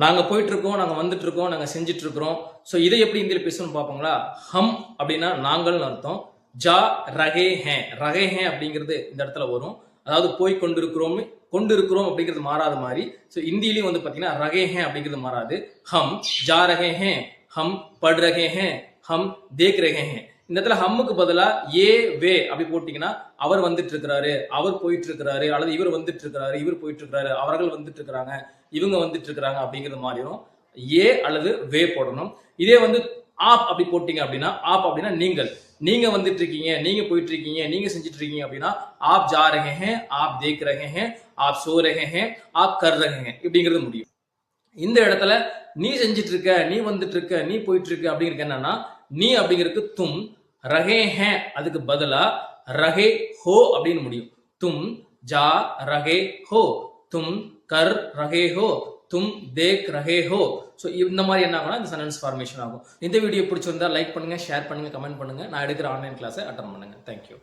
நாங்க போயிட்டு இருக்கோம், நாங்க வந்துட்டு இருக்கோம், நாங்க செஞ்சுட்டு இருக்கிறோம். ஸோ இதை எப்படி இந்தியில பேசணும்னு பார்ப்போங்களா? ஹம் அப்படின்னா நாங்கள்னு அர்த்தம். ஜா ரகே ஹே அப்படிங்கிறது இந்த இடத்துல வரும். அதாவது போய் கொண்டிருக்கிறோம் அப்படிங்கிறது மாறாத மாதிரி. ஸோ இந்தியிலையும் வந்து பார்த்தீங்கன்னா ரகே ஹே அப்படிங்கிறது மாறாது. ஹம் ஜா ரகே ஹே, ஹம் பட் ரகே ஹே, ஹம் தேக் ரகே ஹே. இந்த இடத்துல ஹம்முக்கு பதிலா ஏ வே அப்படி போட்டீங்கன்னா அவர் வந்துட்டு இருக்கிறாரு, அவர் போயிட்டு இருக்கிறாரு, அல்லது இவர் வந்துட்டு இருக்கிறாரு, இவர் போயிட்டு இருக்கிறாரு, அவர்கள் வந்துட்டு இருக்கிறாங்க, இவங்க வந்துட்டு இருக்கிறாங்க அப்படிங்கிறது மாறிடும். ஏ அல்லது வே போடணும். இதே வந்து ஆப் அப்படி போட்டீங்க அப்படின்னா, ஆப் அப்படின்னா நீங்கள், நீங்க வந்துட்டு இருக்கீங்க, நீங்க போயிட்டு இருக்கீங்க, நீங்க செஞ்சுட்டு இருக்கீங்க அப்படின்னா app Jha ரஹே hey, app Tegh ரஹே hey, of so ரஹே hey, app கர் ரஹே ஹே இப்படிங்கிறது முடியும். இந்த இடத்துல நீ செஞ்சிட்டு இருக்க, நீ வந்துட்டு இருக்க, நீ போயிட்டு இருக்க அப்படிங்கிறது என்னன்னா, நீ அப்படிங்கிறதுக்கு தும், ரகே ஹே அதுக்கு பதிலா ரகே ஹோ அப்படின்னு முடியும். தும் ஜா ரகே ஹோ, தும் கர் ரகே ஹோ, தும் தேக் ரகே ஹோ. ஸோ இந்த மாதிரி என்ன ஆகும்னா இந்த சென்டென்ஸ் ஃபார்மேஷன் ஆகும். இந்த வீடியோ பிடிச்சிருந்தா லைக் பண்ணுங்க, ஷேர் பண்ணுங்க, கமெண்ட் பண்ணுங்க. நான் எடுக்கிற ஆன்லைன் கிளாஸை அட்டன் பண்ணுங்க. தேங்க்யூ.